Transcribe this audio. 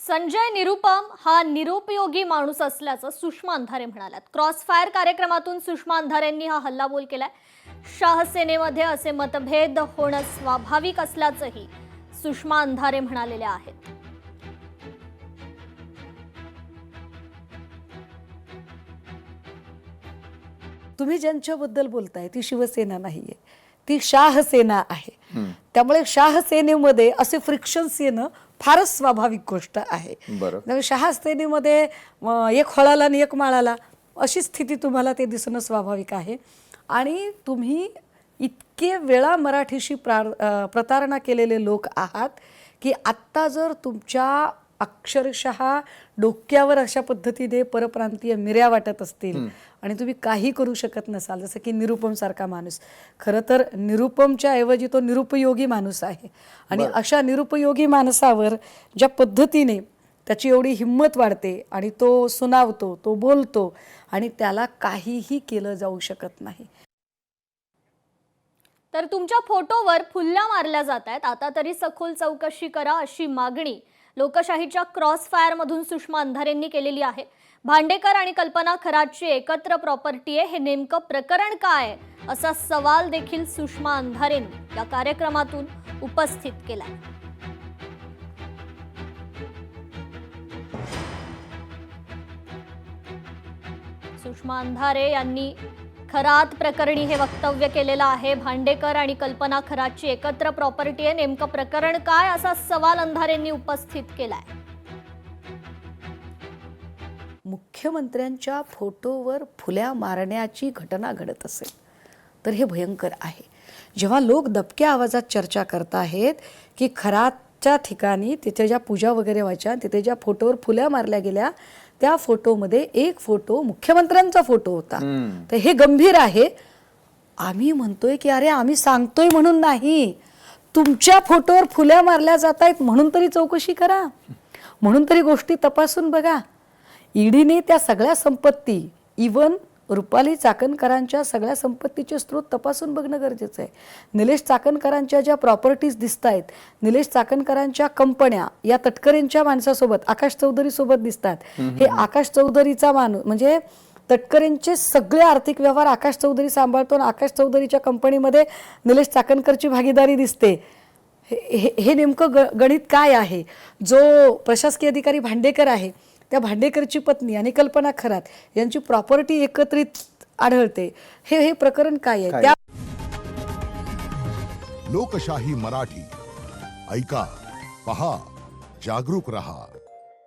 संजय निरुपम हा निरुपयोगी माणूस असल्याचं सुषमा अंधारे म्हणाल्यात। क्रॉसफायर कार्यक्रमातून सुषमा अंधारेंनी हा हल्लाबोल केलाय। शाह सेनेमध्ये असे मतभेद होणं स्वाभाविक असल्याचंही सुषमा अंधारे म्हणालेल्या आहेत। तुम्ही ज्यांच्याबद्दल बोलताय ती शिवसेना नाहीये, ती शाह सेना आहे। त्यामुळे शाह सेनेमध्ये असे फ्रिक्शन्स येणं फारच स्वाभाविक गोष्ट आहे। त्यामुळे शाह सेनेमध्ये एक हळाला आणि एक माळाला अशी स्थिती तुम्हाला ते दिसणं स्वाभाविक आहे। आणि तुम्ही इतके वेळा मराठीशी प्रतारणा केलेले लोक आहात की आत्ता जर तुमच्या अक्षरशः डोक्यावर अशा पद्धतीने परप्रांतीय मिऱ्या वाटत असतील आणि तुम्ही काही करू शकत नसाल, जसं की निरुपम सारखा माणूस, खरं तर निरुपमच्या ऐवजी तो निरुपयोगी माणूस आहे। आणि अशा निरुपयोगी माणसावर ज्या पद्धतीने त्याची एवढी हिंमत वाढते आणि तो सुनावतो, तो बोलतो आणि त्याला काहीही केलं जाऊ शकत नाही। तर तुमच्या फोटोवर फुल्ल्या मारल्या जात आहेत, आता तरी सखोल चौकशी करा अशी मागणी लोकशाहीच्या क्रॉसफायर मधून सुषमा अंधारेंनी केलेली आहे। भांडेकर आणि कल्पना खरातची एकत्र प्रॉपर्टी आहे, हे नेमकं प्रकरण काय असा सवाल देखील सुषमा अंधारेंनी या कार्यक्रमातून उपस्थित केलाय। सुषमा अंधारे यांनी खरात प्रकरणी हे वक्तव्य केलेलं आहे। भांडेकर आणि कल्पना खरातची एकत्र प्रॉपर्टी आहे, नेमकं प्रकरण काय असा सवाल अंधारेंनी उपस्थित केलाय। मुख्यमंत्र्यांच्या फोटोवर फुल्या मारण्याची घटना घडत असेल तर हे भयंकर आहे। जेव्हा लोक दबक्या आवाजात चर्चा करत आहेत की खरातच्या ठिकाणी तिथे ज्या पूजा वगैरे व्हायच्या, तिथे ज्या फोटोवर फुल्या मारल्या गेल्या, त्या फोटोमध्ये एक फोटो मुख्यमंत्र्यांचा फोटो होता, तर हे गंभीर आहे। आम्ही म्हणतोय की अरे आम्ही सांगतोय म्हणून नाही, तुमच्या फोटोवर फुल्या मारल्या जात आहेत म्हणून तरी चौकशी करा, म्हणून तरी गोष्टी तपासून बघा। ईडीने त्या सगळ्या संपत्ती, इवन रुपाली चाकणकरांच्या सगळ्या संपत्तीचे स्रोत तपासून बघणं गरजेचं आहे। निलेश चाकणकरांच्या ज्या प्रॉपर्टीज दिसत आहेत, निलेश चाकणकरांच्या कंपन्या या तटकरेंच्या माणसासोबत, आकाश चौधरी सोबत दिसतात। हे आकाश चौधरीचा माणूस म्हणजे तटकरेंचे सगळे आर्थिक व्यवहार आकाश चौधरी सांभाळतो आणि आकाश चौधरीच्या कंपनीमध्ये निलेश चाकणकरची भागीदारी दिसते। हे नेमकं गणित काय आहे? जो प्रशासकीय अधिकारी भांडेकर आहे, त्या भांडेकरची पत्नी आणि कल्पना खरात यांची प्रॉपर्टी एकत्रित आढळते, हे प्रकरण काय आहे? त्या लोकशाही मराठी ऐका, पहा, जागरूक रहा।